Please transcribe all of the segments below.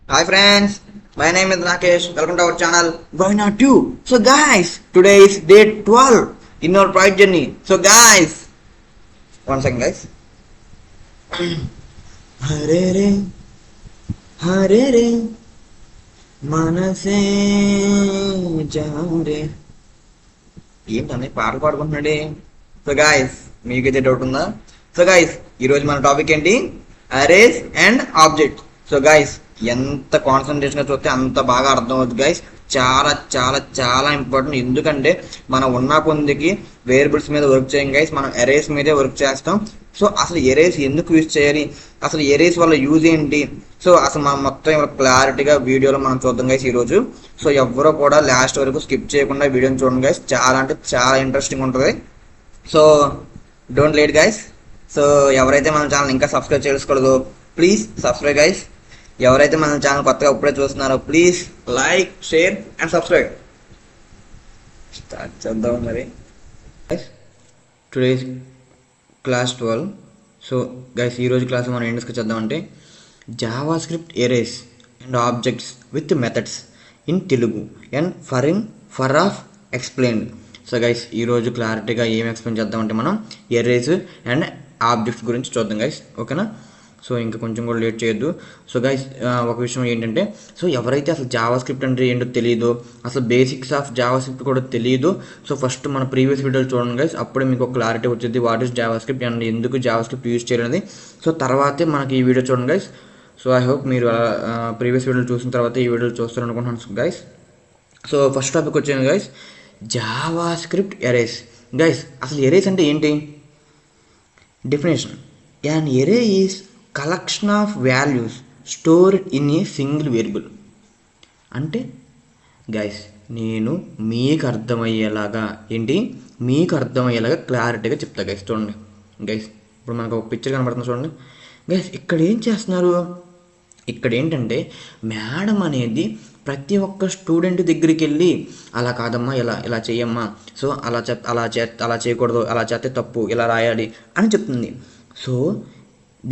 Hi friends, my name is Rakesh. Welcome to our channel. Why not you? So guys, today is day 12 in our pride journey. So guys, one second guys. Hare re, hare re, మనసే జారే ఏంటనే పాటలు పాడుకుంటున్నాడే. So guys, మీకైతే doubt ఉందా? So guys, ఈరోజు మన topic ఏంటి? Arrays and object. So guys, ఎంత కాన్సన్ట్రేషన్ గా చూస్తే అంత బాగా అర్థం అవుతుంది గైస్. చాలా చాలా చాలా ఇంపార్టెంట్. ఎందుకంటే మనం ఉన్న కొందికి వేరియబుల్స్ మీద వర్క్ చేయం గైస్, మనం ఎరేస్ మీదే వర్క్ చేస్తాం. సో అసలు ఎరేస్ ఎందుకు యూజ్ చేయాలి, అసలు ఎరేస్ వల్ల యూజ్ ఏంటి, సో అసలు మనం మొత్తం క్లారిటీగా వీడియోలో మనం చూద్దాం గైస్ ఈరోజు. సో ఎవరో కూడా లాస్ట్ వరకు స్కిప్ చేయకుండా వీడియోని చూడండి గైస్. చాలా అంటే చాలా ఇంట్రెస్టింగ్ ఉంటుంది. So don't late guys. So ఎవరైతే మన ఛానల్ ఇంకా సబ్స్క్రైబ్ చేసుకోలేదో ప్లీజ్ సబ్స్క్రైబ్ గైస్. ఎవరైతే మన ఛానల్ కొత్తగా ఇప్పుడే చూస్తున్నారో please like, share and subscribe. Start చేద్దాం మరి. Today class 12. సో గైస్, ఈరోజు క్లాస్ మనం ఏం డిస్కస్ చేద్దామంటే Java script erase and objects with methods in Telugu and for of explained. So guys, ఈరోజు క్లారిటీగా ఏం ఎక్స్ప్లెయిన్ చేద్దామంటే మనం ఎరేస్ అండ్ ఆబ్జెక్ట్స్ గురించి చూద్దాం గైస్, ఓకేనా? సో ఇంకా కొంచెం కూడా లేట్ చేయొద్దు. సో గైస్, ఒక విషయం ఏంటంటే, సో ఎవరైతే అసలు జావా స్క్రిప్ట్ అంటే ఏంటో తెలియదు, అసలు బేసిక్స్ ఆఫ్ జావా స్క్రిప్ట్ కూడా తెలియదు, సో ఫస్ట్ మన ప్రీవియస్ వీడియోలు చూడండి గైస్. అప్పుడే మీకు ఒక క్లారిటీ వచ్చింది what is Java script and ఎందుకు జావా స్క్రిప్ట్ యూజ్ చేయాలనేది. సో తర్వాతే మనకి ఈ వీడియో చూడండి గైస్. సో ఐ హోప్ మీరు ప్రీవియస్ వీడియోలు చూసిన తర్వాత ఈ వీడియోలు చూస్తారు అనుకుంటున్నాను గైస్. సో ఫస్ట్ టాపిక్ వచ్చాను guys, Java script erase. Guys, అసలు ఎరేస్ అంటే ఏంటి? Definition: an array is collection of values stored in a single variable. అంటే గైస్, నేను మీకు అర్థమయ్యేలాగా క్లారిటీగా చెప్తా గైస్. చూడండి గైస్, ఇప్పుడు మనకు ఒక పిక్చర్ కనబడుతుంది చూడండి గైస్. ఇక్కడ ఏం చేస్తున్నారు, ఇక్కడ ఏంటంటే మేడం అనేది ప్రతి ఒక్క స్టూడెంట్ దగ్గరికి వెళ్ళి అలా కాదమ్మా, ఇలా చేయమ్మా, సో అలా చేయకూడదు, అలా చేస్తే తప్పు, ఇలా రాయాలి అని చెప్తుంది. So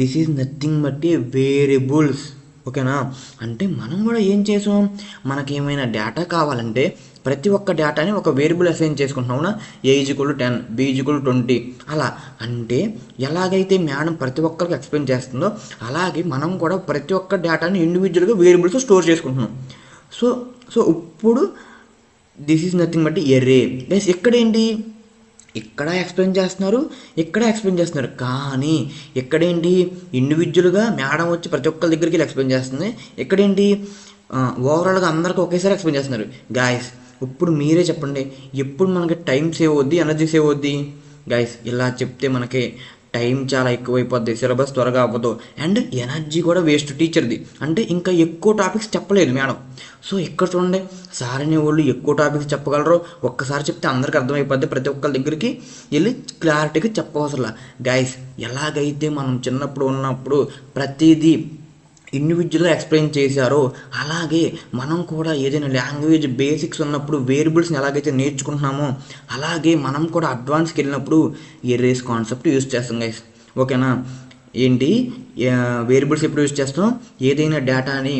this is nothing but A variables, ఓకేనా? అంటే మనం కూడా ఏం చేసాం, మనకేమైనా డేటా కావాలంటే ప్రతి ఒక్క డేటాని ఒక వేరియబుల్ అసైన్ చేసుకుంటున్నాం. A=10, B=20 అలా. అంటే ఎలాగైతే మేడం ప్రతి ఒక్కరికి ఎక్స్ప్లెయిన్ చేస్తుందో అలాగే మనం కూడా ప్రతి ఒక్క డేటాని ఇండివిజువల్గా వేరియబుల్స్ స్టోర్ చేసుకుంటున్నాం. సో ఇప్పుడు this is nothing but array guys. ఇక్కడ ఎక్స్ప్లెయిన్ చేస్తున్నారు, కానీ ఇక్కడేంటి ఇండివిజువల్గా మేడం వచ్చి ప్రతి ఒక్కరి దగ్గరికి వెళ్ళి ఎక్స్ప్లెయిన్ చేస్తుంది. ఇక్కడేంటి ఓవరాల్గా అందరికీ ఒకేసారి ఎక్స్ప్లెయిన్ చేస్తున్నారు. గాయస్, ఇప్పుడు మీరే చెప్పండి, ఎప్పుడు మనకి టైం సేవ్ అవుద్ది, ఎనర్జీ సేవ్ అవుద్ది? గాయస్, ఇలా చెప్తే మనకి టైం చాలా ఎక్కువైపోద్ది, సిలబస్ త్వరగా అవ్వదు, అండ్ ఎనర్జీ కూడా వేస్ట్ టీచర్ది. అంటే ఇంకా ఎక్కువ టాపిక్స్ చెప్పలేదు మేడం. సో ఇక్కడ చూడండి, సార్ అనేవాళ్ళు ఎక్కువ టాపిక్స్ చెప్పగలరు, ఒక్కసారి చెప్తే అందరికి అర్థమైపోద్ది, ప్రతి ఒక్కరి దగ్గరికి వెళ్ళి క్లారిటీగా చెప్పవసరం. గైస్, ఎలాగైతే మనం చిన్నప్పుడు ఉన్నప్పుడు ప్రతిదీ ఇండివిజువల్గా ఎక్స్ప్లెయిన్ చేశారో అలాగే మనం కూడా ఏదైనా లాంగ్వేజ్ బేసిక్స్ ఉన్నప్పుడు వేరియబుల్స్ని ఎలాగైతే నేర్చుకుంటున్నామో అలాగే మనం కూడా అడ్వాన్స్కి వెళ్ళినప్పుడు ఎరేస్ కాన్సెప్ట్ యూజ్ చేస్తాం గైస్, ఓకేనా? ఏంటి వేరియబుల్స్ ఎప్పుడు యూజ్ చేస్తాం? ఏదైనా డేటాని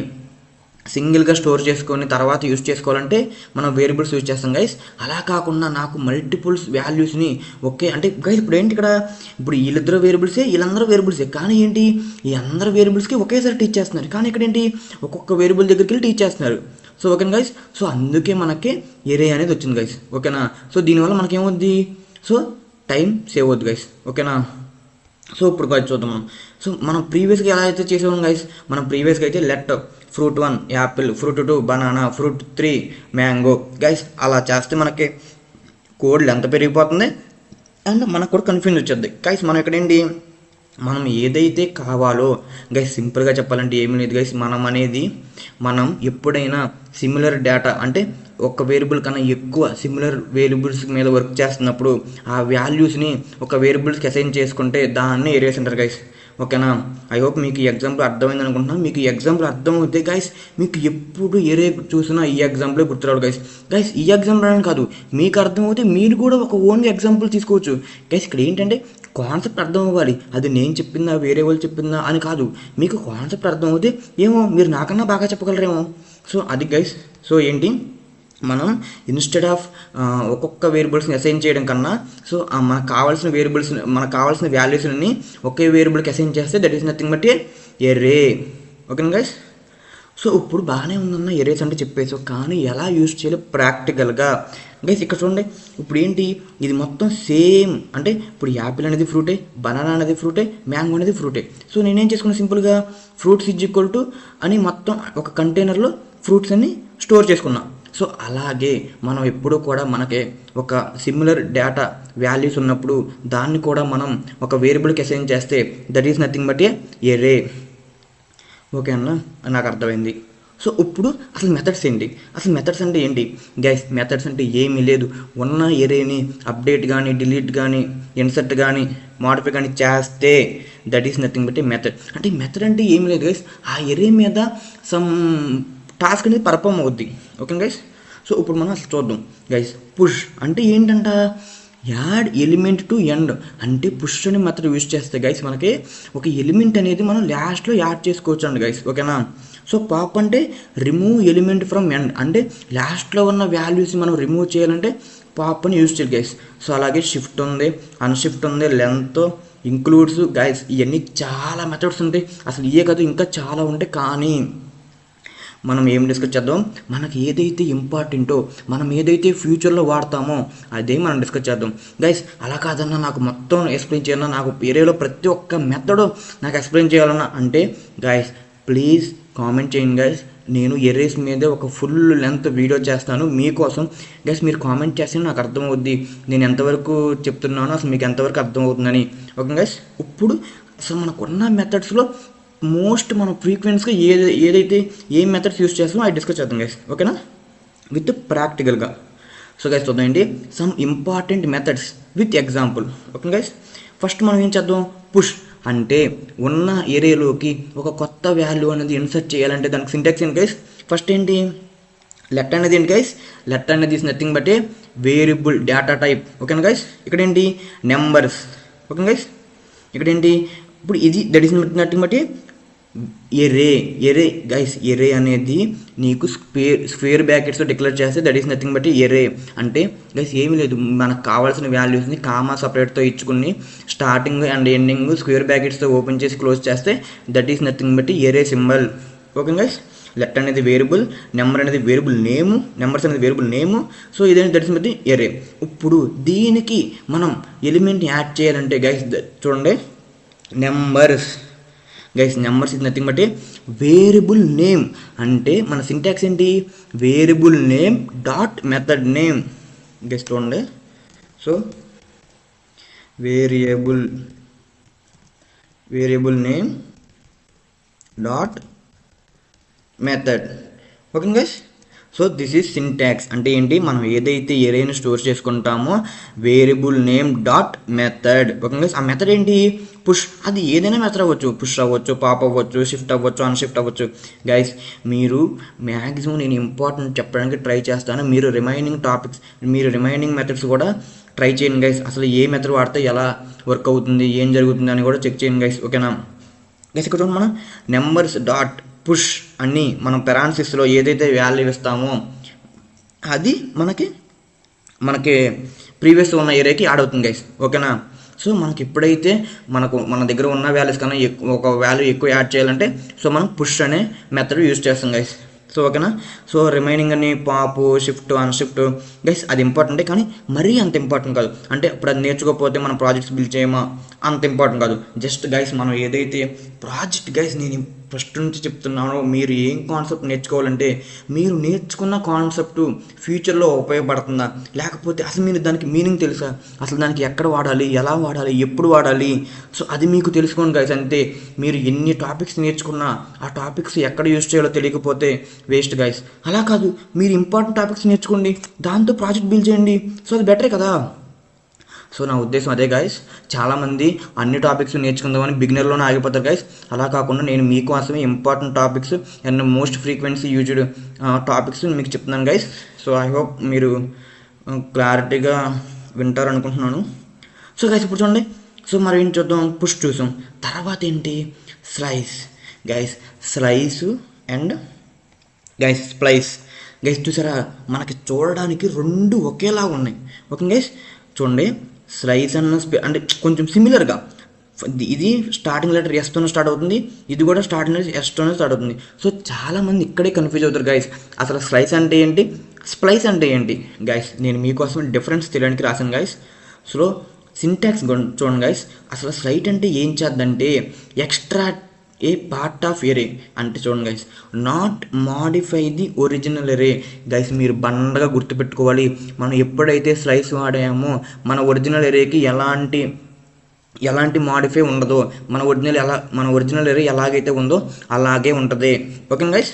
సింగిల్గా స్టోర్ చేసుకొని తర్వాత యూజ్ చేసుకోవాలంటే మనం వేరియబుల్స్ యూజ్ చేస్తాం గైస్. అలా కాకుండా నాకు మల్టిపుల్స్ వాల్యూస్ని ఓకే అంటే గైస్, ఇప్పుడు ఏంటి ఇక్కడ, ఇప్పుడు వీళ్ళందరూ వేరియబుల్సే, కానీ ఏంటి ఈ అందరు వేరియబుల్స్కి ఒకేసారి టీచ్ చేస్తున్నారు, కానీ ఇక్కడ ఏంటి ఒక్కొక్క వేరియబుల్ దగ్గరికి వెళ్ళి టీచ్ చేస్తున్నారు. సో ఓకేనా గైస్, సో అందుకే మనకి ఎరే అనేది వచ్చింది గైస్, ఓకేనా? సో దీనివల్ల మనకేమవుద్ది, సో టైం సేవ్ అవుద్ది గైస్, ఓకేనా? సో ఇప్పుడు గైస్ చూద్దాం మనం. సో మనం ప్రీవియస్గా ఎలా అయితే చేసేవాం గైస్, మనం ప్రీవియస్గా అయితే let fruit 1 Apple, fruit 2 banana, fruit 3 mango. Guys, అలా చేస్తే మనకి కోడ్ ఎంత పెరిగిపోతుంది అండ్ మనకు కూడా కన్ఫ్యూజ్ వచ్చేది గైస్. మనం ఇక్కడ ఏంటి, మనం ఏదైతే కావాలో గైస్, సింపుల్గా చెప్పాలంటే ఏమీ లేదు గైస్, మనం ఎప్పుడైనా సిమిలర్ డేటా అంటే ఒక వేరియబుల్ కన్నా ఎక్కువ సిమిలర్ వేరియబుల్స్ మీద వర్క్ చేస్తున్నప్పుడు ఆ వాల్యూస్ని ఒక వేరియబుల్స్కి అసైన్ చేసుకుంటే దాన్ని ఎరేస్ అంటారు గైస్, ఓకేనా? ఐ హోప్ మీకు ఈ ఎగ్జాంపుల్ అర్థమైంది అనుకుంటున్నాను. మీకు ఈ ఎగ్జాంపుల్ అర్థం అవుతే గైస్ మీకు ఎప్పుడు ఏరే చూసినా ఈ ఎగ్జాంపులే గుర్తురాడు గైస్. గైస్ ఈ ఎగ్జాంపుల్ అని కాదు, మీకు అర్థమవుతే మీరు కూడా ఒక ఓన్గా ఎగ్జాంపుల్ తీసుకోవచ్చు గైస్. ఇక్కడ ఏంటంటే కాన్సెప్ట్ అర్థం అవ్వాలి, అది నేను చెప్పిందా వేరే వాళ్ళు చెప్పిందా అని కాదు. మీకు కాన్సెప్ట్ అర్థం అవుతే ఏమో మీరు నాకన్నా బాగా చెప్పగలరేమో. సో అది గైస్. సో ఏంటి, మనం ఇన్స్టెడ్ ఆఫ్ ఒక్కొక్క వేరియబుల్స్ని అసైన్ చేయడం కన్నా మనకు కావాల్సిన వాల్యూస్ని ఒకే వేరియబుల్కి అసైన్ చేస్తే దట్ ఈస్ నథింగ్ బట్ ఎరే. ఓకేనా గైస్? సో ఇప్పుడు బాగానే ఉందన్న ఎరేస్ అంటే చెప్పేసి, కానీ ఎలా యూజ్ చేయాలి ప్రాక్టికల్గా గైస్ ఇక్కడ చూడండి. ఇప్పుడు ఏంటి, ఇది మొత్తం సేమ్. అంటే ఇప్పుడు యాపిల్ అనేది ఫ్రూటే, బనానా అనేది ఫ్రూటే, మ్యాంగో అనేది ఫ్రూటే. సో నేనేం చేసుకున్నా, సింపుల్గా ఫ్రూట్స్ ఈక్వల్ టు అని మొత్తం ఒక కంటైనర్లో ఫ్రూట్స్ అన్ని స్టోర్ చేసుకున్నా. సో అలాగే మనం ఎప్పుడూ కూడా మనకి ఒక సిమిలర్ డేటా వాల్యూస్ ఉన్నప్పుడు దాన్ని కూడా మనం ఒక వేరియబుల్కి అసైన్ చేస్తే that is nothing but array. Okay అన్న, నాకు అర్థమైంది. సో ఇప్పుడు అసలు మెథడ్స్ ఏంటి, అసలు మెథడ్స్ అంటే ఏంటి గైస్? మెథడ్స్ అంటే ఏమీ లేదు, ఉన్న ఎరేని అప్డేట్ కానీ డిలీట్ కానీ ఇన్సర్ట్ కానీ మాడిఫై కానీ చేస్తే that is nothing but method. అంటే మెథడ్ అంటే ఏమీ లేదు గైస్, ఆ ఎరే మీద సమ్ టాస్క్ అనేది పర్ఫామ్ అవుద్ది. Okay guys? సో ఇప్పుడు మనం అసలు చూద్దాం గైస్. పుష్ అంటే ఏంటంట, యాడ్ ఎలిమెంట్ టు ఎండ్. అంటే పుష్ అనే మెథడ్ యూజ్ చేస్తే గైస్ మనకి ఒక ఎలిమెంట్ అనేది మనం లాస్ట్లో యాడ్ చేసుకోవచ్చు అండి గైస్. ఓకేనా? సో పాప్ అంటే రిమూవ్ ఎలిమెంట్ ఫ్రమ్ ఎండ్. అంటే లాస్ట్లో ఉన్న వాల్యూస్ని మనం రిమూవ్ చేయాలంటే పాప్ అని యూజ్ చేయాలి గైస్. సో అలాగే షిఫ్ట్ ఉంది, అన్షిఫ్ట్ ఉంది, లెంత్, ఇంక్లూడ్స్ గైస్, ఇవన్నీ చాలా మెథడ్స్ ఉంటాయి. అసలు ఇవే కాదు ఇంకా చాలా ఉంటాయి. కానీ మనం ఏం డిస్కస్ చేద్దాం, మనకి ఏదైతే ఇంపార్టెంటో, మనం ఏదైతే ఫ్యూచర్లో వాడతామో అదే మనం డిస్కస్ చేద్దాం గైస్. అలా కాదన్నా నాకు మొత్తం ఎక్స్ప్లెయిన్ చేయాలన్నా, నాకు ఏరియాలో ప్రతి ఒక్క మెథడ్ నాకు ఎక్స్ప్లెయిన్ చేయాలన్నా అంటే గైస్ ప్లీజ్ కామెంట్ చేయండి గైస్. నేను ఎరేస్ మీద ఒక ఫుల్ లెంత్ వీడియో చేస్తాను మీకోసం గైస్. మీరు కామెంట్ చేస్తే నాకు అర్థమవుద్ది నేను ఎంతవరకు చెప్తున్నానో, అసలు మీకు ఎంతవరకు అర్థమవుతుందని. Okay guys? ఇప్పుడు అసలు మనకున్న మెథడ్స్లో మోస్ట్ మనం ఫ్రీక్వెన్స్గా ఏదైతే ఏ మెథడ్స్ యూస్ చేస్తామో అది డిస్కస్ చేద్దాం గైస్. ఓకేనా? విత్ ప్రాక్టికల్గా. సో గైస్ చూద్దాం ఏంటి some important methods with example. Okay guys? First మనం ఏం చేద్దాం, పుష్ అంటే ఉన్న ఏరియాలోకి ఒక కొత్త వాల్యూ అనేది ఇన్సర్ట్ చేయాలంటే దానికి సింటాక్స్ ఏంటి గైస్? ఫస్ట్ ఏంటి, లెట్ అనేది ఏంటి గైస్? లెట్ అనేది is nothing but a variable data type. ఓకేనా గైస్? ఇక్కడ ఏంటి, నెంబర్స్. Okay guys? ఇక్కడ ఏంటి, ఇప్పుడు ఇది that is nothing but a array guys. Array అనేది నీకు స్క్వేర్ బ్రాకెట్స్తో డిక్లేర్ చేస్తే that is nothing but array. అంటే గైస్ ఏమీ లేదు, మనకు కావాల్సిన వాల్యూస్ని కామా సపరేట్తో ఇచ్చుకుని స్టార్టింగ్ అండ్ ఎండింగ్ స్క్వేర్ బ్రాకెట్స్తో ఓపెన్ చేసి క్లోజ్ చేస్తే that is nothing but array symbol. Okay guys? Let అనేది వేరియబుల్, నెంబర్ అనేది వేరియబుల్ నేము, నెంబర్స్ అనేది వేరియబుల్ నేము. సో ఇదేంటి, దట్ ఈస్ బట్ ఎరే. ఇప్పుడు దీనికి మనం ఎలిమెంట్ని యాడ్ చేయాలంటే గైస్ చూడండి, నెంబర్స్ గైస్. నెంబర్స్ ఇది నథింగ్ బట్ వేరియబుల్ నేమ్. అంటే మన సింటాక్స్ ఏంటి, variable name dot method name guys. చూడండి, so variable name dot method. Okay guys? So this is syntax. అంటే ఏంటి, మనం ఏదైతే ఎరేని స్టోర్ చేసుకుంటామో variable name dot method. Okay guys? ఆ మెథడ్ ఏంటి, పుష్. అది ఏదైనా మెథడ్ అవ్వచ్చు, పుష్ అవ్వచ్చు, పాప్ అవ్వచ్చు, షిఫ్ట్ అవ్వచ్చు, అన్షిఫ్ట్ అవ్వచ్చు గైస్. మీరు మ్యాక్సిమం నేను ఇంపార్టెంట్ చెప్పడానికి ట్రై చేస్తాను. మీరు రిమైనింగ్ మెథడ్స్ కూడా ట్రై చేయండి గైస్. అసలు ఏ మెథడ్ వాడితే ఎలా వర్క్ అవుతుంది, ఏం జరుగుతుంది అని కూడా చెక్ చేయండి గైస్. ఓకేనా గైస్? ఇక్కడ చూడండి, మనం నెంబర్స్ డాట్ పుష్ అన్నీ మనం పెరాన్సిస్లో ఏదైతే వాల్యూ ఇస్తామో అది మనకి ప్రీవియస్ ఉన్న ఏరియాకి యాడ్ అవుతుంది గైస్. ఓకేనా? సో మనకి ఎప్పుడైతే మన దగ్గర ఉన్న వాల్యూస్ కన్నా ఒక వాల్యూ ఎక్కువ యాడ్ చేయాలంటే సో మనం పుష్ అనే మెథడ్ యూజ్ చేస్తాం గైస్. సో ఓకేనా? సో రిమైనింగ్ అని పాపు, షిఫ్ట్, అన్షిఫ్ట్ గైస్ అది ఇంపార్టెంటే, కానీ మరీ అంత ఇంపార్టెంట్ కాదు. అంటే ఇప్పుడు అది నేర్చుకోకపోతే మనం ప్రాజెక్ట్స్ బిల్డ్ చేయమా అంత ఇంపార్టెంట్ కాదు. జస్ట్ గైస్ మనం ఏదైతే ప్రాజెక్ట్ గైస్ నేను ఫస్ట్ నుంచి చెప్తున్నాను, మీరు ఏం కాన్సెప్ట్ నేర్చుకోవాలంటే మీరు నేర్చుకున్న కాన్సెప్ట్ ఫ్యూచర్లో ఉపయోగపడుతుందా, లేకపోతే అసలు మీరు దానికి మీనింగ్ తెలుసా, అసలు దానికి ఎక్కడ వాడాలి, ఎలా వాడాలి, ఎప్పుడు వాడాలి, సో అది మీకు తెలుసుకోండి గైస్. అంతే. మీరు ఎన్ని టాపిక్స్ నేర్చుకున్నా ఆ టాపిక్స్ ఎక్కడ యూజ్ చేయాలో తెలియకపోతే వేస్ట్ గైస్. అలా కాదు, మీరు ఇంపార్టెంట్ టాపిక్స్ నేర్చుకోండి, దాంతో ప్రాజెక్ట్ బిల్డ్ చేయండి. సో అది బెటరే కదా. సో నా ఉద్దేశం అదే గైస్. చాలామంది అన్ని టాపిక్స్ నేర్చుకుందామని బిగినర్లోనే ఆగిపోతారు గైస్. అలా కాకుండా నేను మీకోసమే important topics and most frequency used topics మీకు చెప్తున్నాను గైస్. సో ఐ హోప్ మీరు క్లారిటీగా వింటారు అనుకుంటున్నాను. సో గైస్ ఇప్పుడు చూడండి. సో మరి ఏం చూద్దాం, పుష్ చూసాం, తర్వాత ఏంటి slice guys. Slice and guys splice guys. చూసారా, మనకి చూడడానికి రెండు ఒకేలాగా ఉన్నాయి. ఓకే గైస్, చూడండి స్లైస్ అన్న అంటే కొంచెం సిమిలర్గా. ఇది స్టార్టింగ్ లెటర్ ఎస్తోనే స్టార్ట్ అవుతుంది, ఇది కూడా స్టార్టింగ్ లెటర్ ఎస్తోనే స్టార్ట్ అవుతుంది. సో చాలామంది ఇక్కడే కన్ఫ్యూజ్ అవుతారు గైస్. అసలు స్లైస్ అంటే ఏంటి, స్ప్లైస్ అంటే ఏంటి గైస్. నేను మీకోసం డిఫరెన్స్ తెలియడానికి రాశాను గైస్. సో సింటాక్స్ చూడండి గైస్. అసలు స్లైట్ అంటే ఏం చేద్దంటే extra a part of array అంటే చూడండి guys, not modify the original array guys. మీరు బండగా గుర్తుపెట్టుకోవాలి. మనం ఎప్పుడైతే స్లైస్ వాడామో మన ఒరిజినల్ ఎరేకి ఎలాంటి మాడిఫై ఉండదో, మన ఒరిజినల్ ఎరే ఎలాగైతే ఉందో అలాగే ఉంటుంది. Okay guys.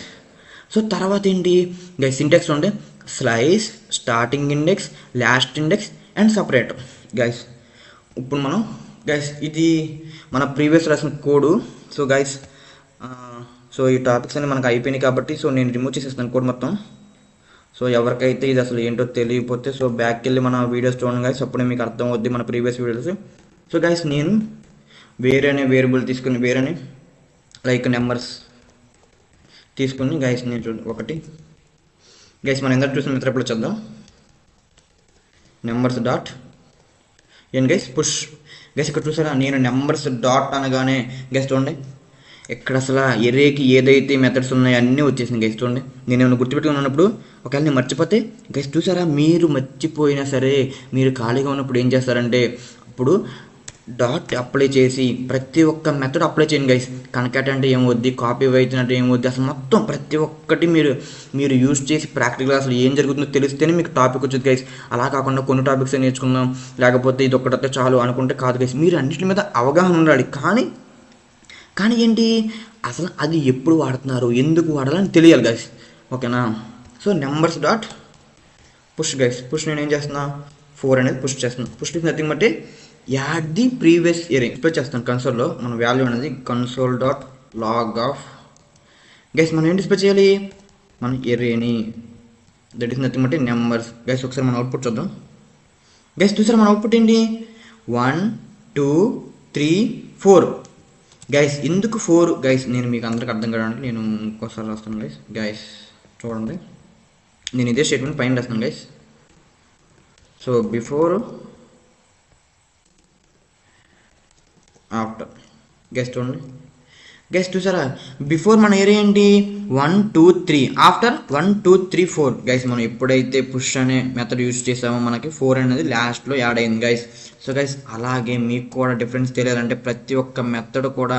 సో తర్వాత ఏంటి గైస్, సింటాక్స్ చూడండి. Slice, starting index, last index and separator guys. ఇప్పుడు మనం గైస్ ఇది మన ప్రీవియస్ రాసిన కోడు. సో గైస్ సో ఈ టాపిక్స్ అన్ని మనకు అయిపోయినాయి కాబట్టి సో నేను రిమూవ్ చేసేస్తాను కోడ్ మొత్తం. సో ఎవరికైతే ఇది అసలు ఏంటో తెలియకపోతే సో బ్యాక్కి వెళ్ళి మన వీడియోస్ చూడండి గైస్, అప్పుడే మీకు అర్థం అవుద్ది మన ప్రీవియస్ వీడియోస్. సో గైస్ నేను వేరేనే వేరియబుల్ తీసుకుని వేరేనే లైక్ నెంబర్స్ తీసుకుని గైస్ నేను చూడండి ఒకటి గైస్ మనం ఎంత చూసిన మిత్రప్పుడు చూద్దాం. నెంబర్స్ డాట్ ఏంటి గైస్, పుష్ గైస్. ఇక్కడ చూసారా, నేను నెంబర్స్ డాట్ అనగానే గైస్ చూడండి ఇక్కడ అసలు ఎరేకి ఏదైతే మెథడ్స్ ఉన్నాయో అన్నీ వచ్చేసింది గైస్. చూడండి నేను ఏమైనా గుర్తుపెట్టుకున్నప్పుడు ఒకవేళ నేను మర్చిపోతే గైస్ చూసారా, మీరు మర్చిపోయినా సరే మీరు ఖాళీగా ఉన్నప్పుడు ఏం చేస్తారంటే అప్పుడు డాట్ అప్లై చేసి ప్రతి ఒక్క మెథడ్ అప్లై చేయండి గైస్. కనకట్ అంటే ఏమవుద్ది, కాపీ వైత్ అంటే ఏమవుద్ది, అసలు మొత్తం ప్రతి ఒక్కటి మీరు యూజ్ చేసి ప్రాక్టికల్గా అసలు ఏం జరుగుతుందో తెలిస్తేనే మీకు టాపిక్ వచ్చేది గైస్. అలా కాకుండా కొన్ని టాపిక్స్ నేర్చుకుందాం లేకపోతే ఇది ఒక్కటైతే చాలు అనుకుంటే కాదు గైస్. మీరు అన్నింటి మీద అవగాహన ఉండాలి. కానీ ఏంటి అసలు అది ఎప్పుడు వాడుతున్నారు, ఎందుకు వాడాలని తెలియాలి గైస్. ఓకేనా. So numbers dot push guys. Push నేను ఏం చేస్తున్నా 4 అనేది పుష్ చేస్తున్నాను. Push is nothing but add the previous array display చేస్తాను కన్సోల్లో. మన వాల్యూ అనేది console dot log of guys. మనం ఏం డిస్ప్లే చేయాలి, మన ఎరేని. That is nothing but numbers guys. ఒకసారి మన అవుట్పుట్ చూద్దాం గైస్. చూసారా మన అవుట్పుట్ ఏంటి 1 2 3 4 గైస్. ఎందుకు 4 గైస్, నేను మీకు అందరికి అర్థం కావడానికి నేను ఇంకోసారి రాస్తాను గైస్. గైస్ చూడండి, నేను ఇదే స్టేట్మెంట్ పైన రాస్తాను guys. So before after guys. చూడండి గైస్ చూసారా, బిఫోర్ మన ఏరియా ఏంటి 1 2 3, ఆఫ్టర్ 1 2 3 4 గైస్. మనం ఎప్పుడైతే పుష్ అనే మెథడ్ యూజ్ చేసామో మనకి 4 అనేది లాస్ట్లో యాడ్ అయింది గైస్. సో గైస్ అలాగే మీకు కూడా డిఫరెన్స్ తెలియాలంటే ప్రతి ఒక్క మెథడ్ కూడా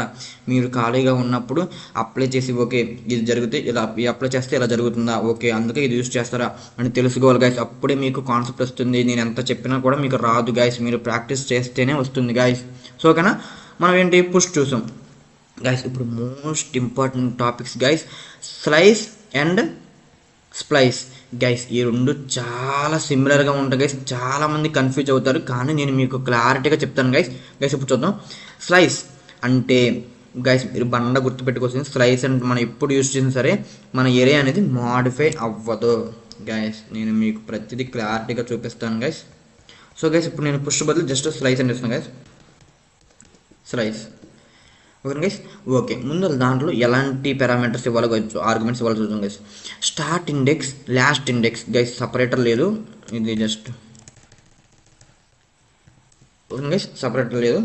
మీరు ఖాళీగా ఉన్నప్పుడు అప్లై చేసి ఓకే ఇది జరిగితే ఇలా అప్లై చేస్తే ఇలా జరుగుతుందా, ఓకే అందుకే ఇది యూజ్ చేస్తారా అని తెలుసుకోవాలి గైస్. అప్పుడే మీకు కాన్సెప్ట్ వస్తుంది. నేను ఎంత చెప్పినా కూడా మీకు రాదు గైస్, మీరు ప్రాక్టీస్ చేస్తేనే వస్తుంది గైస్. సో ఓకేనా. మనం ఏంటి పుష్ చూసాం గైస్. ఇప్పుడు most important topics guys, slice and splice guys. ఈ రెండు చాలా సిమిలర్గా ఉంటాయి గైస్. చాలామంది కన్ఫ్యూజ్ అవుతారు కానీ నేను మీకు క్లారిటీగా చెప్తాను గైస్. ఇప్పుడు చూద్దాం. స్లైస్ అంటే గైస్ మీరు బండ గుర్తుపెట్టుకోవాల్సింది. స్లైస్ అంటే మనం ఎప్పుడు యూజ్ చేసినా సరే మన ఏరియా అనేది మాడిఫై అవ్వదు గైస్. నేను మీకు ప్రతిదీ క్లారిటీగా చూపిస్తాను గైస్. సో గైస్ ఇప్పుడు నేను పుష్ బదులు జస్ట్ స్లైస్ అని ఇస్తాను guys. Slice okay guys. Okay ముందు దాంట్లో ఎలాంటి పారామీటర్స్ ఇవ్వాలో ఆర్గ్యుమెంట్స్ ఇవ్వాలో చూద్దాం guys. Start index, last index guys. Separator లేదు, ఇది జస్ట్ ఓకే గైస్, సపరేటర్ లేదు.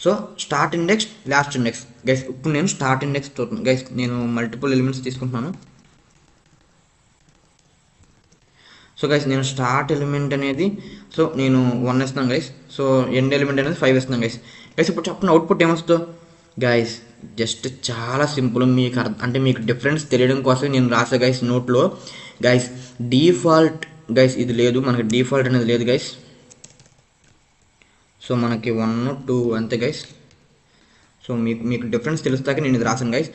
So start index, last index guys. ఇప్పుడు నేను స్టార్ట్ ఇండెక్స్ చూస్తున్నాను గైస్. నేను మల్టిపుల్ ఎలిమెంట్స్ తీసుకుంటున్నాను. సో గైస్ నేను స్టార్ట్ ఎలిమెంట్ అనేది సో నేను 1 ఇస్తున్నాను గైస్. సో ఎండ్ ఎలిమెంట్ అనేది 5 ఇస్తున్నాను గైస్. ఇప్పుడు చెప్పిన అవుట్పుట్ ఏమొస్తుందో గైస్ జస్ట్ చాలా సింపుల్. మీకు అంటే మీకు డిఫరెన్స్ తెలియడం కోసం నేను రాసా గైస్ నోట్లో. గైస్ డిఫాల్ట్ గైస్ ఇది లేదు, మనకి డిఫాల్ట్ అనేది లేదు గైస్. సో మనకి 1 2 అంతే గైస్. సో సో మీకు డిఫరెన్స్ తెలుస్తాక నేను ఇది రాసాను గైస్.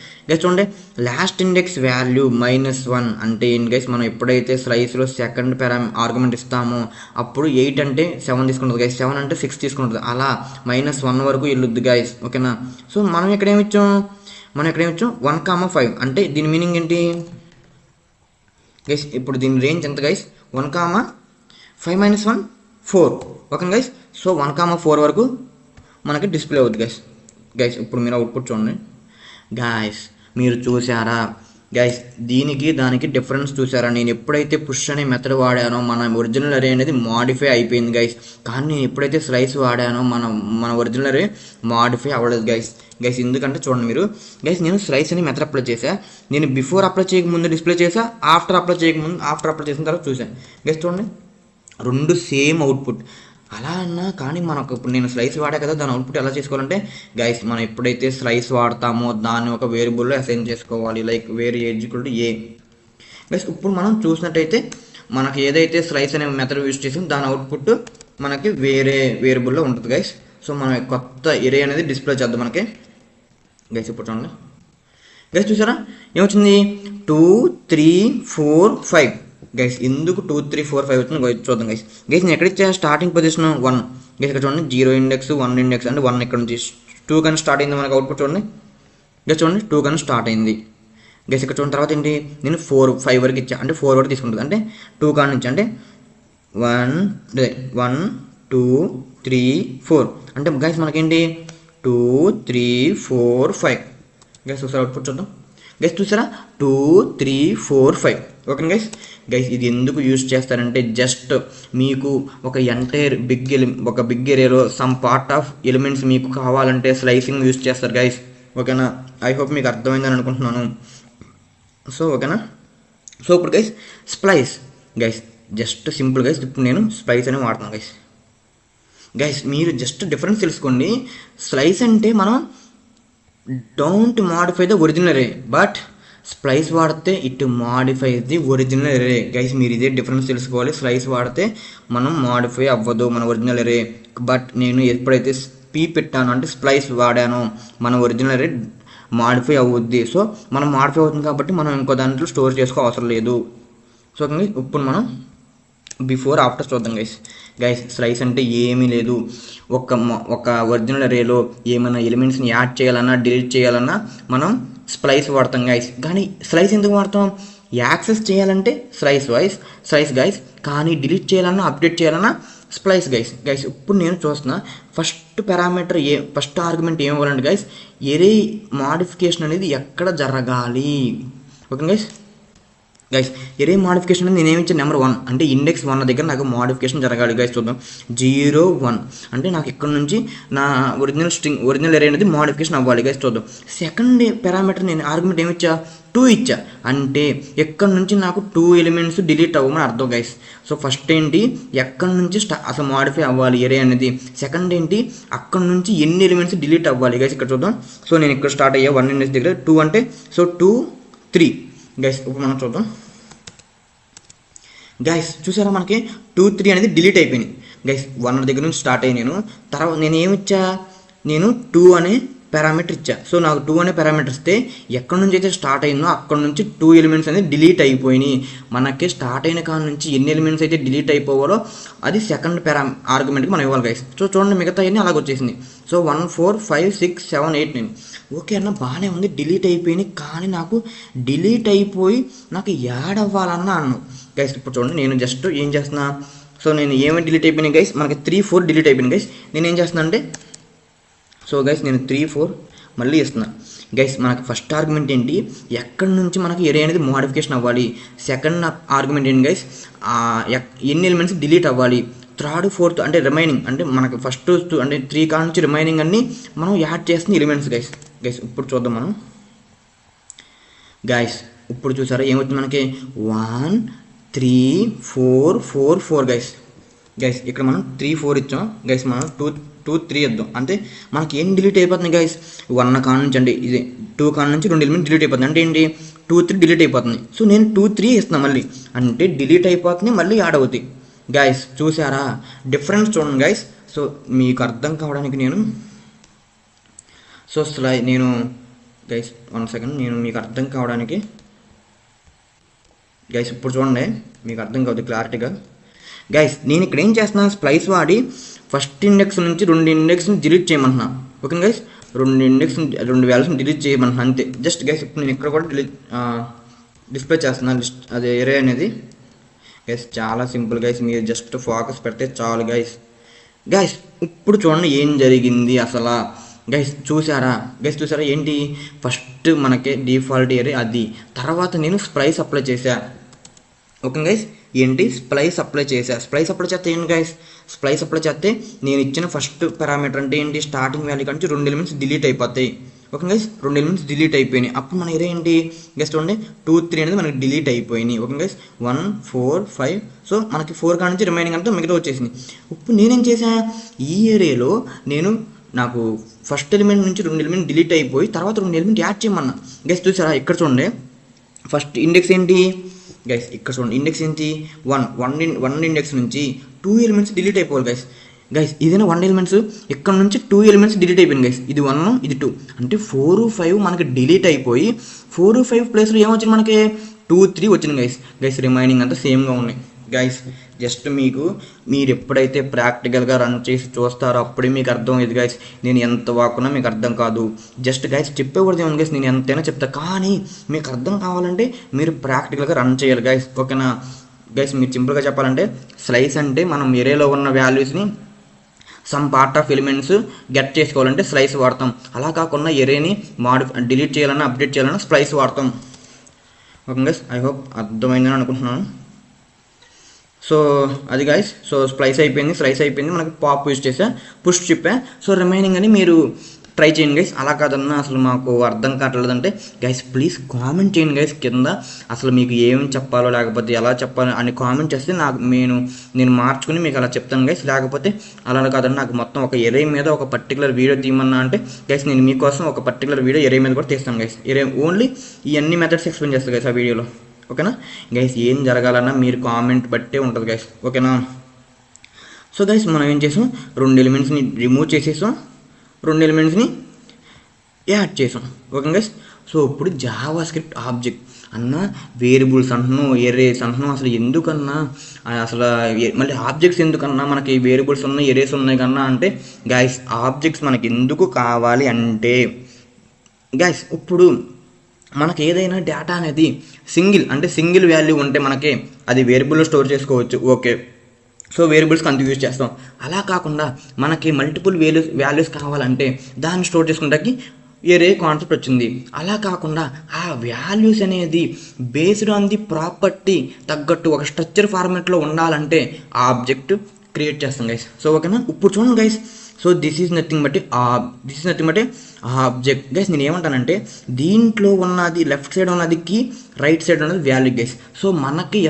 చూడండి, లాస్ట్ ఇండెక్స్ వాల్యూ -1 అంటే ఏంటి గైస్, మనం ఎప్పుడైతే స్లైస్లో సెకండ్ ఆర్గ్యుమెంట్ ఇస్తామో అప్పుడు 8 అంటే 7 తీసుకుంటుంది గైస్, 7 అంటే 6 తీసుకుంటుంది, అలా -1 వరకు వెళ్ళొద్దు గైస్. ఓకేనా. సో మనం ఇక్కడ ఏమిచ్చాం 1,5 అంటే దీని మీనింగ్ ఏంటి గైస్, ఇప్పుడు దీని రేంజ్ ఎంత గైస్, 1,5 - 1 4. Okay guys. సో 1,4 వరకు మనకి డిస్ప్లే అవుతుంది గైస్. ఇప్పుడు మీరు అవుట్పుట్ చూడండి గైస్, మీరు చూసారా గైస్, దీనికి దానికి డిఫరెన్స్ చూసారా. నేను ఎప్పుడైతే పుష్ అనే మెథడ్ వాడానో మన ఒరిజినల్ అరే అనేది మాడిఫై అయిపోయింది గైస్, కానీ నేను ఎప్పుడైతే స్లైస్ వాడానో మన ఒరిజినల్ అరే మాడిఫై అవ్వలేదు గైస్. ఎందుకంటే చూడండి మీరు గైస్, నేను స్లైస్ అని మెథడ్ అప్లై చేసా, నేను బిఫోర్ అప్లై చేయకముందు డిస్ప్లే చేసా, ఆఫ్టర్ అప్లై చేసిన తర్వాత చూసాను గైస్. చూడండి, రెండు సేమ్ అవుట్పుట్ అలా అన్నా కానీ మనకు ఇప్పుడు నేను స్లైస్ వాడా కదా, దాని అవుట్పుట్ ఎలా చేసుకోవాలంటే గైస్, మనం ఎప్పుడైతే స్లైస్ వాడతామో దాన్ని ఒక వేరియబుల్లో అసైన్ చేసుకోవాలి, లైక్ వేర్ =a గైస్. ఇప్పుడు మనం చూసినట్టయితే మనకి ఏదైతే స్లైస్ అనే మెథడ్ యూజ్ చేసాం దాని అవుట్పుట్ మనకి వేరే వేరియబుల్లో ఉంటుంది గైస్. సో మనం కొత్త ఎరే అనేది డిస్ప్లే చేద్దాం మనకి గైస్. ఇప్పుడు చూడండి గైస్, చూసారా ఏమొచ్చింది, 2 3 4 5 గైస్. ఎందుకు 2 3 4 5 వచ్చింది చూద్దాం గైస్. నేను ఎక్కడ ఇచ్చా, స్టార్టింగ్ పొజిషన్ 1 గైస్. ఇక్కడ చూడండి 0 ఇండెక్స్ 1 ఇండెక్స్ అంటే 1 ఇక్కడ నుంచి 2 కానీ స్టార్ట్ అయింది మనకి అవుట్పుట్ చూడండి గైస్. చూడండి 2 కానీ స్టార్ట్ అయింది గైస్. ఇక్కడ చూడండి తర్వాత ఏంటి, నేను 4 5 వరకు ఇచ్చా అంటే 4 వరకు తీసుకుంటుంది, అంటే 2 కాడ నుంచి అంటే 1 2 3 4 అంటే గైస్ మనకేంటి 2 3 4 5 గైస్. ఒకసారి అవుట్పుట్ చూద్దాం గైస్. చూసారా 2 3 4 5. Okay guys. ఇది ఎందుకు యూజ్ చేస్తారంటే జస్ట్ మీకు ఒక ఎంటైర్ బిగ్ ఏరియాలో సమ్ పార్ట్ ఆఫ్ ఎలిమెంట్స్ మీకు కావాలంటే స్లైసింగ్ యూజ్ చేస్తారు గైస్. ఓకేనా. ఐ హోప్ మీకు అర్థమైందని అనుకుంటున్నాను. సో ఓకేనా. సో ఇప్పుడు guys splice guys, just simple guys. ఇప్పుడు నేను స్ప్లైస్ అని వాడుతున్నాను గైస్. మీరు జస్ట్ డిఫరెన్స్ తెలుసుకోండి. స్లైస్ అంటే మనం డోంట్ మాడిఫై ద ఒరిజినల్ అరే, బట్ స్ప్లైస్ వాడితే ఇట్ మాడిఫైస్ ది ఒరిజినల్ అరే గైస్. మీరు ఇదే డిఫరెన్స్ తెలుసుకోవాలి. స్లైస్ వాడితే మనం మాడిఫై అవ్వదు మన ఒరిజినల్ అరే, బట్ నేను ఎప్పుడైతే పెట్టాను అంటే స్ప్లైస్ వాడానో మన ఒరిజినల్ అరే మాడిఫై అవుద్ది. సో మనం మాడిఫై అవుతుంది కాబట్టి మనం ఇంకో దాంట్లో స్టోర్ చేసుకో అవసరం లేదు. సో ఇప్పుడు మనం బిఫోర్ ఆఫ్టర్ చూద్దాం గైస్. స్లైస్ అంటే ఏమీ లేదు, ఒక ఒరిజినల్ అరేలో ఏమైనా ఎలిమెంట్స్ని యాడ్ చేయాలన్నా డిలీట్ చేయాలన్నా మనం స్ప్లైస్ వాడతాం గైస్. కానీ స్లైస్ ఎందుకు వాడతాం, యాక్సెస్ చేయాలంటే స్లైస్ గైస్, కానీ డిలీట్ చేయాలన్నా అప్డేట్ చేయాలన్నా స్ప్లైస్ గైస్. ఇప్పుడు నేను చూస్తున్నా ఫస్ట్ ఆర్గ్యుమెంట్ ఏం ఇవ్వాలంటే గైస్, ఎరే మాడిఫికేషన్ అనేది ఎక్కడ జరగాలి. ఓకే గైస్, ఎరే మాడిఫికేషన్ అనేది నేనేమి ఇచ్చాను, నెంబర్ 1 అంటే ఇండెక్స్ 1 దగ్గర నాకు మాడిఫికేషన్ జరగాలి గైస్. చూద్దాం 0 1 అంటే నాకు ఇక్కడ నుంచి నా ఒరిజినల్ ఎరే అనేది మాడిఫికేషన్ అవ్వాలి గైస్. చూద్దాం సెకండ్ పారామీటర్ నేను ఆర్గ్యుమెంట్ ఏమి ఇచ్చా, 2 ఇచ్చా, అంటే ఎక్కడి నుంచి నాకు 2 ఎలిమెంట్స్ డిలీట్ అవ్వమని అర్థం గైస్. సో ఫస్ట్ ఏంటి, ఎక్కడి నుంచి అసలు మాడిఫై అవ్వాలి ఎరే అనేది. సెకండ్ ఏంటి, అక్కడి నుంచి ఎన్ని ఎలిమెంట్స్ డిలీట్ అవ్వాలి గైస్. ఇక్కడ చూద్దాం. సో నేను ఇక్కడ స్టార్ట్ అయ్యా 1 ఇండెక్స్ దగ్గర 2 అంటే సో 2 3 గైస్. ఇప్పుడు మనం చూద్దాం గైస్. చూసారా మనకి 2 3 అనేది డిలీట్ అయిపోయినాయి గైస్. 1 దగ్గర నుంచి స్టార్ట్ అయ్యి తర్వాత నేను ఏమిచ్చా, నేను 2 అనే పారామీటర్ ఇచ్చా. సో నాకు 2 అనే పారామీటర్ ఇస్తే ఎక్కడి నుంచి అయితే స్టార్ట్ అయిందో అక్కడ నుంచి 2 ఎలిమెంట్స్ అనేది డిలీట్ అయిపోయినాయి. మనకి స్టార్ట్ అయిన కాడ నుంచి ఎన్ని ఎలిమెంట్స్ అయితే డిలీట్ అయిపోవాలో అది సెకండ్ ఆర్గ్యుమెంట్కి మనం ఇవ్వాలి గైస్. సో చూడండి మిగతా అన్నీ అలాగ వచ్చేసింది. సో 1 4 5 6 7 8 9 ఓకే అన్న బాగానే ఉంది, డిలీట్ అయిపోయినాయి. కానీ నాకు డిలీట్ అయిపోయి నాకు యాడ్ అవ్వాలన్నా అన్నాను గైస్. ఇప్పుడు చూడండి నేను జస్ట్ ఏం చేస్తున్నా, సో నేను ఏమేమి డిలీట్ అయిపోయినాయి గైస్, మనకి 3 4 డిలీట్ అయిపోయినాయి గైస్. నేను ఏం చేస్తున్నా అంటే సో గైస్ నేను 3 4 మళ్ళీ ఇస్తున్నా గైస్. మనకి ఫస్ట్ ఆర్గ్యుమెంట్ ఏంటి, ఎక్కడి నుంచి మనకి ఎరే అనేది మోడిఫికేషన్ అవ్వాలి. సెకండ్ ఆర్గ్యుమెంట్ ఏంటి గైస్, ఎన్ని ఎలిమెంట్స్ డిలీట్ అవ్వాలి. థర్డ్ ఫోర్త్ అంటే రిమైనింగ్ అంటే మనకి ఫస్ట్ అంటే 3 కాడ నుంచి రిమైనింగ్ అన్ని మనం యాడ్ చేస్తున్న ఎలిమెంట్స్ గైస్. ఇప్పుడు చూద్దాం మనం గైస్. ఇప్పుడు చూసారా ఏమవుతుంది మనకి 1 3 4 4 4 గైస్. ఇక్కడ మనం 3 4 ఇచ్చాం గైస్. మనం 2 3 ఇద్దాం, అంటే మనకి ఏం డిలీట్ అయిపోతుంది గైస్, 1 కాడ నుంచి అంటే ఇది 2 కాడ నుంచి 2 ఎలిమెంట్ డిలీట్ అయిపోతుంది. అంటే ఏంటి 2 3 డిలీట్ అయిపోతుంది. సో నేను 2 3 ఇస్తున్నాను మళ్ళీ, అంటే డిలీట్ అయిపోతుంది మళ్ళీ యాడ్ అవుతాయి గైస్. చూసారా డిఫరెన్స్ చూడండి గైస్. సో మీకు అర్థం కావడానికి నేను సో నేను గైస్ 1 సెకండ్, నేను మీకు అర్థం కావడానికి గైస్ ఇప్పుడు చూడండి, మీకు అర్థం కావద్దు క్లారిటీగా. గైస్ నేను ఇక్కడ ఏం చేస్తున్నా, స్ప్లైస్ వాడి ఫస్ట్ ఇండెక్స్ నుంచి 2 ఇండెక్స్ని డిలీట్ చేయమంటున్నా. ఓకే గైస్, 2 వాల్యూస్ని డిలీట్ చేయమంటున్నా అంతే. జస్ట్ గైస్ ఇప్పుడు నేను ఇక్కడ కూడా డిస్ప్లే చేస్తున్నాను లిస్ట్, అదే ఎరే అనేది. గైస్ చాలా సింపుల్ గైస్, మీరు జస్ట్ ఫోకస్ పెడితే చాలు గైస్. గైస్ ఇప్పుడు చూడండి ఏం జరిగింది అసలు. గైస్ చూసారా ఏంటి, ఫస్ట్ మనకి డిఫాల్ట్ ఎరే అది, తర్వాత నేను స్ప్లైస్ అప్లై చేశా. ఓకే గైస్, ఏంటి స్ప్లైస్ అప్లై చేస్తే ఏంటి గైస్, స్ప్లైస్ అప్లై చేస్తే నేను ఇచ్చిన ఫస్ట్ పారామీటర్ అంటే ఏంటి, స్టార్టింగ్ వాల్యూ కంటే 2 ఎలిమెంట్స్ డిలీట్ అయిపోతాయి. ఓకే గైస్, 2 ఎలిమెంట్స్ డిలీట్ అయిపోయినాయి. అప్పుడు మన ఎరే ఏంటి గైస్ చూడండి, 2, 3 అనేది మనకి డిలీట్ అయిపోయినాయి. ఓకే గైస్, 1, 4, 5, సో మనకి 4 కాడ నుంచి రిమైనింగ్ అంతా మిగతా వచ్చేసింది. ఇప్పుడు నేనేం చేశా, ఈ ఏరియాలో నాకు ఫస్ట్ ఎలిమెంట్ నుంచి 2 ఎలిమెంట్ డిలీట్ అయిపోయి తర్వాత 2 ఎలిమెంట్ యాడ్ చేయమన్నా. గైస్ చూసారా, ఇక్కడ చూడండి ఫస్ట్ ఇండెక్స్ ఏంటి గైస్, ఇక్కడ చూడండి ఇండెక్స్ ఏంటి 1 ఇండెక్స్ నుంచి 2 ఎలిమెంట్స్ డిలీట్ అయిపోవాలి గైస్. ఇదేనా 1 ఎలిమెంట్స్, ఇక్కడ నుంచి 2 ఎలిమెంట్స్ డిలీట్ అయిపోయింది గైస్. ఇది 1, ఇది 2 అంటే 4, 5 మనకి డిలీట్ అయిపోయి 4, 5 ప్లేస్లో ఏమొచ్చింది మనకి 2, 3 వచ్చింది గైస్. రిమైనింగ్ అంతా సేమ్గా ఉన్నాయి గైస్. జస్ట్ మీరు ఎప్పుడైతే ప్రాక్టికల్గా రన్ చేసి చూస్తారో అప్పుడే మీకు అర్థం అయ్యేది గైస్. నేను ఎంత వాకున్నా మీకు అర్థం కాదు. జస్ట్ గైస్ చెప్పేకూడదు ఏమన్నా గైస్, నేను ఎంతైనా చెప్తా, కానీ మీకు అర్థం కావాలంటే మీరు ప్రాక్టికల్గా రన్ చేయాలి గైస్. ఓకేనా గైస్, మీరు సింపుల్గా చెప్పాలంటే స్లైస్ అంటే మనం ఎరేలో ఉన్న వాల్యూస్ని some part of elements get చేసుకోవాలంటే స్లైస్ వాడతాం. అలా కాకుండా ఎరేని డిలీట్ చేయాలన్నా అప్డేట్ చేయాలన్నా స్ప్లైస్ వాడతాం. ఓకే గైస్, ఐ హోప్ అర్థమైందని అనుకుంటున్నాను. సో అది గైస్, సో స్లైస్ అయిపోయింది మనకి పాప్ యూజ్ చేసా, పుష్ చెప్పా. సో రిమైనింగ్ అని మీరు ట్రై చేయండి గైస్. అలా కాదన్నా అసలు మాకు అర్థం కావట్లేదంటే గైస్ ప్లీజ్ కామెంట్ చేయండి గైస్ కింద. అసలు మీకు ఏం చెప్పాలో లేకపోతే ఎలా చెప్పాలో అని కామెంట్ చేస్తే నేను మార్చుకుని మీకు అలా చెప్తాను గైస్. లేకపోతే అలా కాదన్నా నాకు మొత్తం ఒక ఎరే మీద ఒక పర్టికులర్ వీడియో తీయమన్నా అంటే గైస్ నేను మీకోసం ఒక పర్టికులర్ వీడియో ఎరే మీద కూడా తీస్తాను గైస్. ఎరే ఓన్లీ ఈ అన్ని మెథడ్స్ ఎక్స్ప్లెయిన్ చేస్తాను గైస్ ఆ వీడియోలో. ఓకేనా గైస్, ఏం జరగాలన్నా మీరు కామెంట్ బట్టే ఉంటుంది గైస్. ఓకేనా, సో గైస్ మనం ఏం చేసాం, 2 ఎలిమెంట్స్ని రిమూవ్ చేసేసాం, 2 ఎలిమెంట్స్ని యాడ్ చేసాం. ఓకే గైస్, సో ఇప్పుడు జావా స్క్రిప్ట్ ఆబ్జెక్ట్ అన్న వేరియబుల్స్ అంటున్నాం, ఎరేస్ అంటున్నాం. అసలు ఎందుకన్నా అసలు మళ్ళీ ఆబ్జెక్ట్స్ ఎందుకన్నా, మనకి వేరియబుల్స్ ఉన్నాయి ఎరేస్ ఉన్నాయి కన్నా అంటే గైస్ ఆబ్జెక్ట్స్ మనకి ఎందుకు కావాలి అంటే గైస్ ఇప్పుడు మనకి ఏదైనా డేటా అనేది సింగిల్ వాల్యూ ఉంటే మనకి అది వేరియబుల్లో స్టోర్ చేసుకోవచ్చు. ఓకే, సో వేరియబుల్స్కి అంత యూజ్ చేస్తాం. అలా కాకుండా మనకి మల్టిపుల్ వాల్యూస్ కావాలంటే దాన్ని స్టోర్ చేసుకుంటానికి ఎరే కాన్సెప్ట్ వచ్చింది. అలా కాకుండా ఆ వాల్యూస్ అనేది బేస్డ్ ఆన్ ది ప్రాపర్టీ తగ్గట్టు ఒక స్ట్రక్చర్ ఫార్మాట్లో ఉండాలంటే ఆ ఆబ్జెక్ట్ క్రియేట్ చేస్తాం గైస్. సో ఓకేనా, ఇప్పుడు చూడండి guys, so this is nothing but object guys. నేను ఏమంటానంటే దీంట్లో ఉన్నది లెఫ్ట్ సైడ్ ఉన్నది కీ, రైట్ సైడ్ ఉన్నది వాల్యూ గైస్. సో మనకి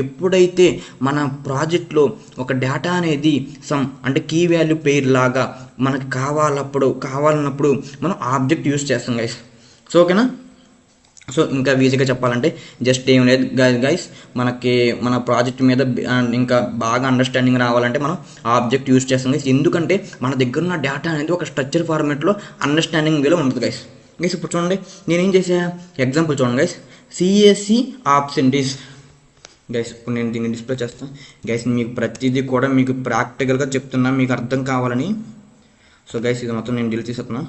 ఎప్పుడైతే మన ప్రాజెక్ట్లో ఒక డేటా అనేది అంటే కీ వాల్యూ పెయిర్ లాగా మనకి కావాలన్నప్పుడు మనం ఆబ్జెక్ట్ యూజ్ చేస్తాం గైస్. సో ఓకేనా, సో ఇంకా ఈజీగా చెప్పాలంటే జస్ట్ ఏం లేదు గైస్, మనకి మన ప్రాజెక్ట్ మీద ఇంకా బాగా అండర్స్టాండింగ్ రావాలంటే మనం ఆబ్జెక్ట్ యూజ్ చేస్తాం గైస్. ఎందుకంటే మన దగ్గర ఉన్న డేటా అనేది ఒక స్ట్రక్చర్ ఫార్మేట్లో అండర్స్టాండింగ్ వేలో ఉంటుంది గైస్. ఇప్పుడు చూడండి నేనేం చేసా, ఎగ్జాంపుల్ చూడండి గైస్, సిఎస్సి ఆబ్సెంటీస్ గైస్. ఇప్పుడు నేను దీన్ని డిస్ప్లే చేస్తాను గైస్. మీకు ప్రతిదీ కూడా మీకు ప్రాక్టికల్గా చెప్తున్నా మీకు అర్థం కావాలని. సో గైస్ ఇది మొత్తం నేను డిలీట్ చేస్తున్నా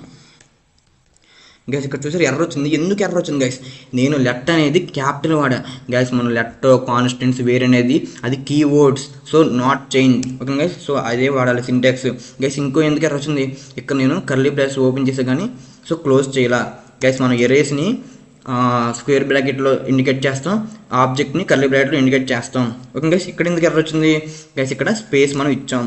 గైస్. ఇక్కడ చూసారు ఎర్రర్ వచ్చింది. ఎందుకు ఎర్రర్ వచ్చింది గైస్, నేను లెట్ అనేది క్యాపిటల్ వాడా గైస్. మనం లెట్ కాన్స్టెంట్స్ వేర్ అనేది అది keywords, so not change. Okay guys, so అదే వాడాలి సింటాక్స్ గైస్. ఇంకో ఎందుకు ఎర్రర్ వచ్చింది, ఇక్కడ నేను కర్లీ బ్రాకెట్స్ ఓపెన్ చేసా కానీ సో క్లోజ్ చేయాల గైస్. మనం ఎరేస్ని స్క్వేర్ బ్రాకెట్లో ఇండికేట్ చేస్తాం, ఆబ్జెక్ట్ని కర్లీ బ్రాకెట్లో ఇండికేట్ చేస్తాం. ఓకే గైస్, ఇక్కడ ఎందుకు ఎర్రర్ వచ్చింది గైస్, ఇక్కడ స్పేస్ మనం ఇచ్చాం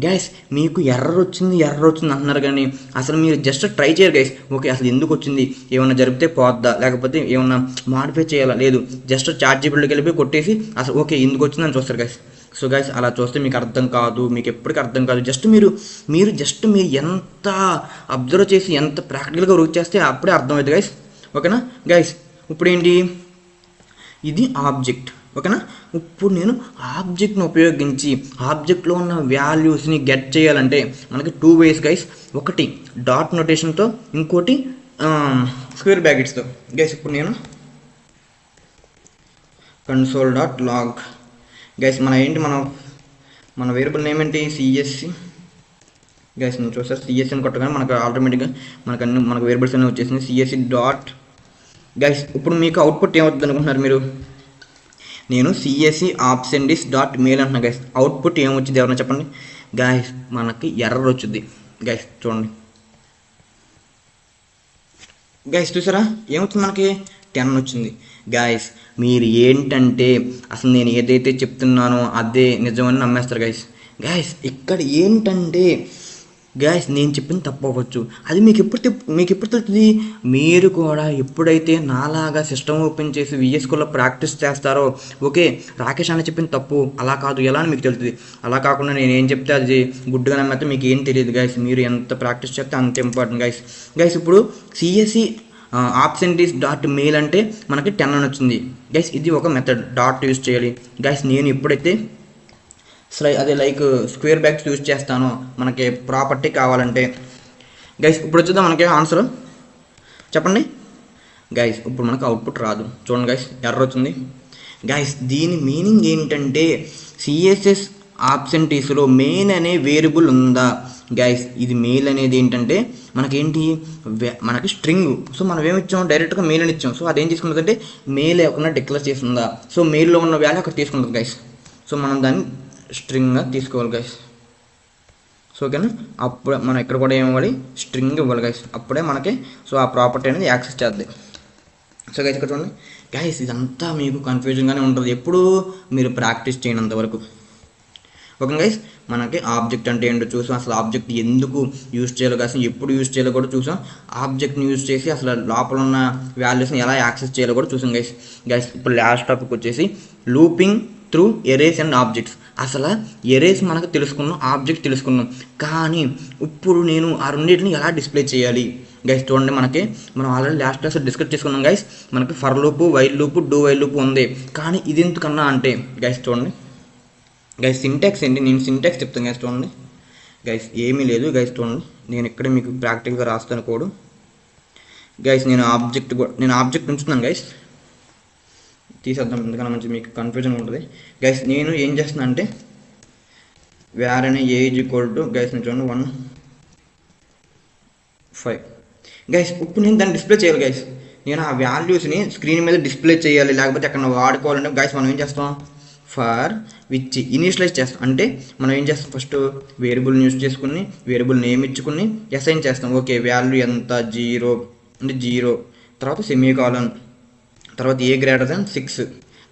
గైస్. మీకు ఎర్రర్ వచ్చింది అంటున్నారు కానీ అసలు మీరు జస్ట్ ట్రై చేయరు గైస్. ఓకే అసలు ఎందుకు వచ్చింది, ఏమన్నా జరిపితే పోద్దా లేకపోతే ఏమన్నా మాడిఫై చేయాలా, లేదు జస్ట్ చాట్ జీపీటీలోకి వెళ్ళిపోయి కొట్టేసి అసలు ఓకే ఎందుకు వచ్చిందని చూస్తారు గైస్. సో గైస్ అలా చూస్తే మీకు అర్థం కాదు, మీకు ఎప్పటికీ అర్థం కాదు. జస్ట్ మీరు ఎంత అబ్జర్వ్ చేసి ఎంత ప్రాక్టికల్గా వర్క్ చేస్తే అప్పుడే అర్థమవుతుంది గైస్. ఓకేనా గైస్, ఇప్పుడు ఏంటి ఇది ఆబ్జెక్ట్. ఓకేనా, ఇప్పుడు నేను ఆబ్జెక్ట్ని ఉపయోగించి ఆబ్జెక్ట్లో ఉన్న వాల్యూస్ని గెట్ చేయాలంటే మనకి 2 ways గైస్. ఒకటి డాట్ నోటేషన్తో, ఇంకోటి స్క్వేర్ బ్రాకెట్స్తో. గైస్ ఇప్పుడు నేను కన్సోల్ డాట్ లాగ్. గైస్ మన వేరియబుల్ నేమ్ ఏంటి, సిఎస్సి. గైస్ నేను చూసారు సిఎస్సి అని కొట్టగానే మనకు ఆటోమేటిక్గా మనకు వేరియబుల్స్ అనేవి వచ్చేసింది, సిఎస్సి డాట్. గైస్ ఇప్పుడు మీకు అవుట్పుట్ ఏమవుతుంది అనుకుంటున్నారు మీరు, నేను సిఎస్సి ఆబ్సెంటిస్ డాట్ మెయిల్ అంటున్నా. గైస్ అవుట్పుట్ ఏమొచ్చింది ఎవరైనా చెప్పండి. గైస్ మనకి ఎర్రర్ వచ్చింది. గైస్ చూడండి, గైస్ చూసారా ఏమవుతుంది, మనకి 10 వచ్చింది. గైస్ మీరు ఏంటంటే అసలు నేను ఏదైతే చెప్తున్నానో అదే నిజమని నమ్మేస్తారు గైస్. గైస్ ఇక్కడ ఏంటంటే గైస్ నేను చెప్పింది తప్పు అవ్వచ్చు, అది మీకు ఎప్పుడు తెలుస్తుంది, మీరు కూడా ఎప్పుడైతే నాలాగా సిస్టమ్ ఓపెన్ చేసి విఎస్కోలో ప్రాక్టీస్ చేస్తారో. ఓకే రాకేష్ అని చెప్పింది తప్పు, అలా కాదు ఎలా అని మీకు తెలుస్తుంది. అలా కాకుండా నేను ఏం చెప్తే అది గుడ్డుగా నమ్మితే మీకు ఏం తెలియదు గైస్. మీరు ఎంత ప్రాక్టీస్ చేస్తే అంత ఇంపార్టెంట్ గైస్. గైస్ ఇప్పుడు సిఎస్సి ఆబ్సెంటీస్ డాట్ మెయిల్ అంటే మనకి 10 అని వచ్చింది గైస్. ఇది ఒక మెథడ్, డాట్ యూజ్ చేయాలి గైస్. నేను ఎప్పుడైతే అదే లైక్ స్క్వేర్ బ్రాకెట్స్ యూజ్ చేస్తానో మనకి ప్రాపర్టీ కావాలంటే. గైస్ ఇప్పుడు వచ్చేద్దాం మనకి ఆన్సర్ చెప్పండి. గైస్ ఇప్పుడు మనకు అవుట్పుట్ రాదు చూడండి గైస్, ఎర్రర్ వచ్చింది. గైస్ దీని మీనింగ్ ఏంటంటే సిఎస్ఎస్ ఆబ్సెంటీస్లో మెయిన్ అనే వేరియబుల్ ఉందా. గైస్ ఇది మెయిల్ అనేది ఏంటంటే మనకేంటి, మనకి స్ట్రింగ్. సో మనం ఏమి ఇచ్చాం, డైరెక్ట్గా మెయిల్ అని ఇచ్చాం. సో అదేం తీసుకుంటుందంటే మెయిల్ లేకుండా డిక్లేర్ చేస్తుందా. సో మెయిల్లో ఉన్న వాల్యూ అక్కడ తీసుకుంటుంది గైస్. సో మనం దాన్ని స్ట్రింగ్గా తీసుకోవాలి గైస్. సో ఓకేనా, అప్పుడే మనం ఇక్కడ కూడా ఏమి ఇవ్వాలి, స్ట్రింగ్ ఇవ్వాలి గైస్. అప్పుడే మనకి సో ఆ ప్రాపర్టీ అనేది యాక్సెస్ చేద్ది. సో గైస్ ఇక్కడ చూడండి గైస్, ఇదంతా మీకు కన్ఫ్యూజన్గానే ఉంటుంది ఎప్పుడు మీరు ప్రాక్టీస్ చేయనంత వరకు. ఓకే గైస్, మనకి ఆబ్జెక్ట్ అంటే ఏంటో చూసాం, అసలు ఆబ్జెక్ట్ ఎందుకు యూజ్ చేయాలో కాదు, ఎప్పుడు యూజ్ చేయాలో కూడా చూసాం. ఆబ్జెక్ట్ని యూజ్ చేసి అసలు లోపల ఉన్న వాల్యూస్ని ఎలా యాక్సెస్ చేయాలో కూడా చూసాం గైస్. గైస్ ఇప్పుడు లాస్ట్ టాపిక్ వచ్చేసి looping through erase and objects. అసలు ఎరేస్ మనకు తెలుసుకున్నాం, ఆబ్జెక్ట్ తెలుసుకున్నాం, కానీ ఇప్పుడు నేను ఆ రెండింటిని ఎలా డిస్ప్లే చేయాలి గైస్. చూడండి మనం ఆల్రెడీ లాస్ట్ క్లాస్ డిస్కస్ చేసుకున్నాం గైస్. మనకి for loop, while loop, do while loop ఉంది. కానీ ఇది ఎందుకన్నా అంటే గైస్ చూడండి గైస్, సింటాక్స్ ఏంటి, నేను సింటాక్స్ చెప్తాను గైస్. చూడండి గైస్ ఏమీ లేదు గైస్. చూడండి నేను ఇక్కడే మీకు ప్రాక్టికల్గా రాస్తాను కోడ్ గైస్. నేను ఆబ్జెక్ట్ ఉంచుతున్నాను గైస్, తీసేద్దాం ఎందుకన్నా మంచి మీకు కన్ఫ్యూజన్ ఉంటుంది గైస్. నేను ఏం చేస్తున్నా అంటే వేర్ అనే ఏజ్ ఈక్వల్ టు గైస్ నేను చూడండి 1.5 గైస్. ఇప్పుడు నేను దాన్ని డిస్ప్లే చేయాలి గైస్. నేను ఆ వాల్యూస్ని స్క్రీన్ మీద డిస్ప్లే చేయాలి, లేకపోతే అక్కడ వాడుకోవాలంటే గైస్ మనం ఏం చేస్తాం, ఫర్ విచ్ ఇనిషియలైజ్ చేస్తాం. అంటే మనం ఏం చేస్తాం, ఫస్ట్ వేరియబుల్ని యూజ్ చేసుకుని వేరియబుల్ నేమ్ ఇచ్చుకుని అసైన్ చేస్తాం. ఓకే వాల్యూ ఎంత, 0 అంటే 0, తర్వాత సెమీకాలన్, తర్వాత ఏ గ్రేటర్ దాన్ 6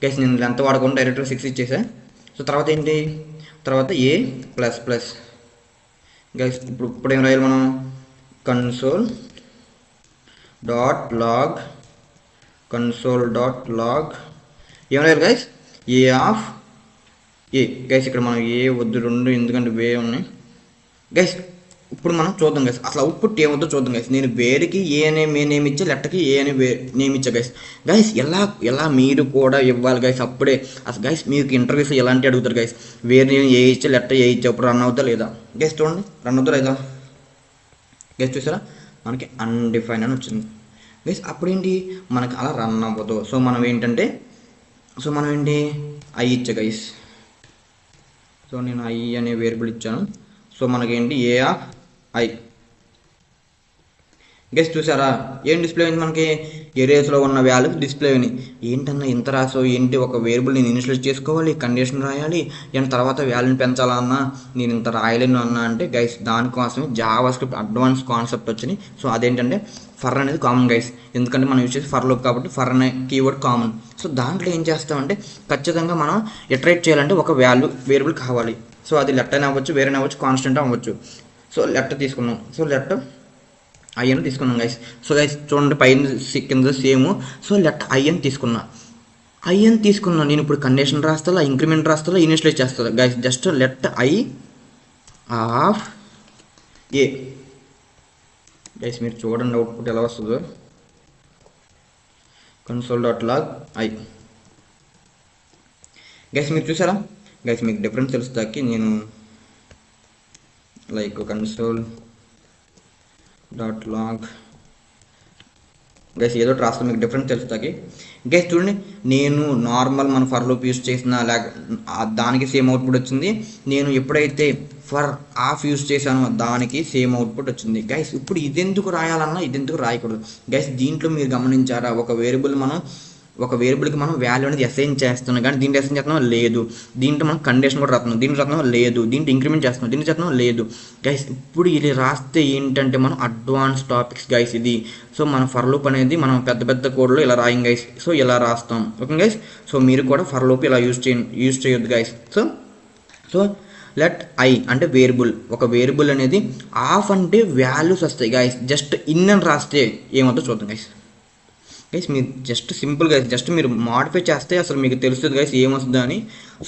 గైస్. నేను ఎంత వాడకుండా డైరెక్ట్గా 6 ఇచ్చేసా. సో తర్వాత ఏంటి, తర్వాత ఏ ప్లస్ ప్లస్ గైస్. ఇప్పుడు ఏం రాయాలి మనం, కన్సోల్ డాట్ లాగ్ ఏం రాయాలి guys, A of a guys. ఇక్కడ మనం ఏ వద్దు, 2 ఎందుకంటే వే ఉన్నాయి గైస్. ఇప్పుడు మనం చూద్దాం గైస్, అసలు అవుట్పుట్ ఏమవుతుందో చూద్దాం గైస్. నేను వేరికి ఏ అనే నేమ్ ఇచ్చా, లెట్టర్కి ఏ అనే నేమ్ ఇచ్చా గైస్. గైస్ ఎలా మీరు కూడా ఇవ్వాలి గైస్. అప్పుడే అసలు గైస్ మీకు ఇంటర్వ్యూస్ ఎలాంటి అడుగుతారు గైస్. వేరే నేను ఏ ఇచ్చా, లెటర్ ఏ ఇచ్చా, అప్పుడు రన్ అవుతా లేదా గైస్. చూడండి రన్ అవుతా లేదా గైస్. చూసారా మనకి అన్డిఫైన్ అని వచ్చింది గైస్. అప్పుడేంటి మనకి అలా రన్ అవ్వదు. సో మనం ఏంటి ఐ ఇచ్చా గైస్. సో నేను ఐ అనే వేరియబుల్ ఇచ్చాను. సో మనకేంటి ఏ ఆఫ్ ఐ గైస్. చూసారా ఏం డిస్ప్లే అయింది, మనకి ఎరేస్లో ఉన్న వాల్యూ డిస్ప్లే అయినాయి. ఏంటన్నా ఇంత రాసో ఏంటి, ఒక వేరియబుల్ నేను ఇనిషియలైజ్ చేసుకోవాలి, కండిషన్ రాయాలి, అండ్ తర్వాత వాల్యూని పెంచాలన్నా నేను ఇంత రాయలేను అన్నా అంటే గైస్ దానికోసమే జావా స్క్రిప్ట్ అడ్వాన్స్ కాన్సెప్ట్ వచ్చినాయి. సో అదేంటంటే ఫర్ అనేది కామన్ గైస్, ఎందుకంటే మనం యూజ్ చేసి ఫర్ లూప్ కాబట్టి ఫర్ అనే కీవర్డ్ కామన్. సో దాంట్లో ఏం చేస్తామంటే ఖచ్చితంగా మనం ఇటరేట్ చేయాలంటే ఒక వేరియబుల్ కావాలి. సో అది లెటర్ అయినా అవ్వచ్చు, వేరే అవ్వచ్చు, కాన్స్టెంట్ అవ్వచ్చు. సో లెటర్ తీసుకున్నాం, సో లెటర్ ఐ అని తీసుకున్నాం గైస్. సో గైస్ చూడండి పైన కింద సేమ్. సో లెటర్ ఐ అని తీసుకున్నా నేను ఇప్పుడు కండిషన్ రాస్తా, ఇంక్రిమెంట్ రాస్తా, ఇనిషియలైజ్ చేస్తా guys. Just let I of a guys. మీరు చూడండి అవుట్పుట్ ఎలా వస్తుందో, console dot log I guys. మీరు చూసారా గైస్, మీకు డిఫరెన్స్ తెలుస్తాకి నేను like console dot log guys ఏదో రాస్తాం, మీకు డిఫరెన్స్ తెలుస్తుంది. గైస్ చూడండి, నేను నార్మల్ మన ఫర్ లూప్ యూస్ చేసిన దానికి సేమ్ అవుట్పుట్ వచ్చింది. నేను ఎప్పుడైతే ఫర్ ఆఫ్ యూస్ చేశానో దానికి సేమ్ అవుట్పుట్ వచ్చింది. గైస్ ఇప్పుడు ఇదెందుకు రాయాలన్నా ఇదెందుకు రాయకూడదు గైస్? దీంట్లో మీరు గమనించారా, ఒక వేరియబుల్కి మనం వాల్యూ అనేది అసైన్ చేస్తున్నాం, కానీ దీంట్లో అసైన్ చేస్తున్నాం లేదు. దీంట్లో మనం కండిషన్ కూడా రాస్తున్నాం, దీంట్లో రాస్తున్నాం లేదు. దీంట్లో ఇంక్రిమెంట్ చేస్తున్నాం, దీంట్లో చేస్తున్నాం లేదు. గైస్ ఇప్పుడు ఇది రాస్తే ఏంటంటే మనం అడ్వాన్స్ టాపిక్స్ గైస్ ఇది. సో మన ఫర్ లూప్ అనేది మనం పెద్ద పెద్ద కోడ్లో ఇలా రాయం గైస్. సో ఇలా రాస్తాం, ఓకే గైస్. సో మీరు కూడా ఫర్ లూప్ ఇలా యూజ్ చేయొద్దు గైస్. సో లెట్ ఐ అంటే వేరియబుల్, ఒక వేరియబుల్ అనేది ఆఫ్ అంటే వాల్యూస్ వస్తాయి గైస్. జస్ట్ ఇన్ అని రాస్తే ఏమవుతుందో చూద్దాం గైస్. గైస్ మీరు జస్ట్ సింపుల్ గైస్, జస్ట్ మీరు మాడిఫై చేస్తే అసలు మీకు తెలుస్తుంది గైస్ ఏమొస్తుందో అని.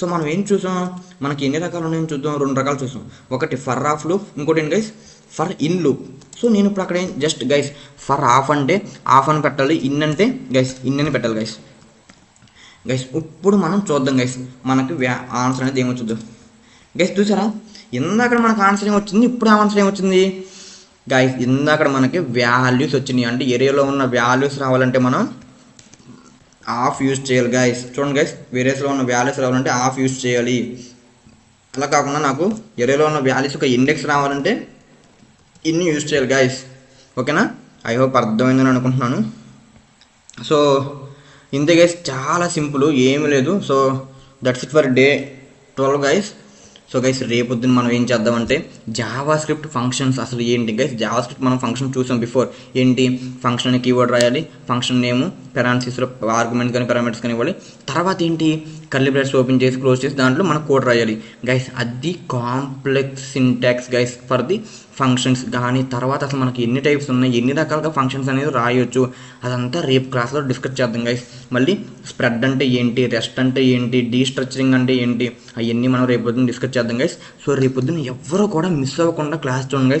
సో మనం ఏం చూసాం, మనకి ఎన్ని రకాలు ఉన్నాయని చూద్దాం. 2 రకాలు చూసాం. ఒకటి ఫర్ ఆఫ్ లూప్, ఇంకోటి ఏంటి guys for in loop. So నేను ఇప్పుడు అక్కడ జస్ట్ గైస్ ఫర్ ఆఫ్ అంటే ఆఫ్ అని పెట్టాలి, ఇన్ అంటే గైస్ ఇన్ అని పెట్టాలి గైస్. ఇప్పుడు మనం చూద్దాం గైస్ మనకి ఆన్సర్ అనేది ఏమొచ్చుద్దో. గైస్ చూసారా, ఇందాక మనకు ఆన్సర్ ఏమొచ్చింది, ఇప్పుడు ఆన్సర్ ఏమొచ్చింది గైస్? ఇందాక మనకి వాల్యూస్ వచ్చినాయి, అంటే ఏరియాలో ఉన్న వాల్యూస్ రావాలంటే మనం ఆఫ్ యూజ్ చేయాలి గైస్. చూడండి గైస్, వేరియస్లో ఉన్న వాల్యూస్ రావాలంటే ఆఫ్ యూజ్ చేయాలి. అలా కాకుండా నాకు ఏరియాలో ఉన్న వాల్యూస్ ఒక ఇండెక్స్ రావాలంటే ఇన్ని యూజ్ చేయాలి గైస్. ఓకేనా? ఐ హోప్ అర్థమైందని అనుకుంటున్నాను. సో ఇంతే గైస్, చాలా సింపుల్, ఏమీ లేదు. So that's it for day 12 guys. So guys రేపొద్దున మనం ఏం చేద్దామంటే జావా స్క్రిప్ట్ ఫంక్షన్స్ అసలు ఏంటి గైస్. జావా స్క్రిప్ట్ మనం ఫంక్షన్ చూసాం బిఫోర్. ఏంటి ఫంక్షన్ అని కీవర్డ్ రాయాలి, ఫంక్షన్ నేము పెరాన్సిస్లో ఆర్గ్యుమెంట్ కానీ పారామీటర్స్ కానీ ఇవ్వాలి. తర్వాత ఏంటి కర్లీ బ్రాకెట్స్ ఓపెన్ చేసి క్లోజ్ చేసి దాంట్లో మనం కోడ్ రాయాలి గైస్. అది complex syntax guys for the functions. కానీ తర్వాత అసలు మనకి ఎన్ని టైప్స్ ఉన్నాయి, ఎన్ని రకాలుగా ఫంక్షన్స్ అనేది రాయొచ్చు, అదంతా రేపు క్లాస్లో డిస్కస్ చేద్దాం గైస్. మళ్ళీ స్ప్రెడ్ అంటే ఏంటి, రెస్ట్ అంటే ఏంటి, డీస్ట్రక్చరింగ్ అంటే ఏంటి, అవన్నీ మనం రేపొద్దున డిస్కస్ చేద్దాం గైస్. సో రేపొద్దున ఎవరు కూడా మిస్ అవ్వకుండా క్లాస్ చూడండి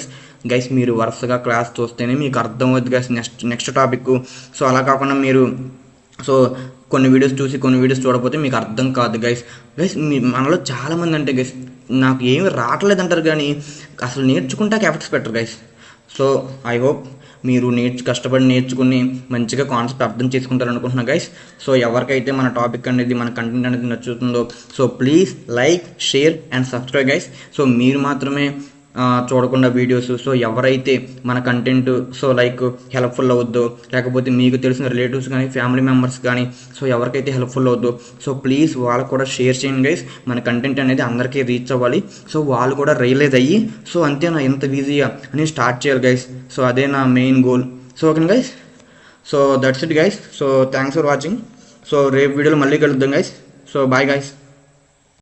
గైస్. మీరు వరుసగా క్లాస్ చూస్తేనే మీకు అర్థమవుతుంది గైస్ నెక్స్ట్ టాపిక్. సో అలా కాకుండా మీరు కొన్ని వీడియోస్ చూసి కొన్ని వీడియోస్ చూడకపోతే మీకు అర్థం కాదు గైస్. మనలో చాలామంది అంటే గైస్ నాకు ఏమి రావట్లేదు అంటారు, కానీ అసలు నేర్చుకుంటాక ఎఫర్ట్స్ పెట్టరు గైస్. సో ఐ హోప్ మీరు కష్టపడి నేర్చుకుని మంచిగా కాన్సెప్ట్ అర్థం చేసుకుంటారు అనుకుంటున్నా గైస్. సో ఎవరికైతే మన టాపిక్ అనేది మన కంటెంట్ అనేది నచ్చుతుందో so please like, share and subscribe guys. So మీరు మాత్రమే చూడకుండా వీడియోస్. సో ఎవరైతే మన కంటెంట్ హెల్ప్ఫుల్ అవుద్దో, లేకపోతే మీకు తెలిసిన రిలేటివ్స్ కానీ ఫ్యామిలీ మెంబర్స్ కానీ సో ఎవరికైతే హెల్ప్ఫుల్ అవుద్దో సో ప్లీజ్ వాళ్ళకు కూడా షేర్ చేయండి గైస్. మన కంటెంట్ అనేది అందరికీ రీచ్ అవ్వాలి. సో వాళ్ళు కూడా రియలైజ్ అయ్యి సో అంతేనా ఇంత ఈజీగా అని స్టార్ట్ చేయాలి గైస్. సో అదే నా main goal. So okay guys, so that's it guys. So thanks for watching. So రేపు వీడియోలో మళ్ళీ కలుద్దాం గైస్. So bye guys.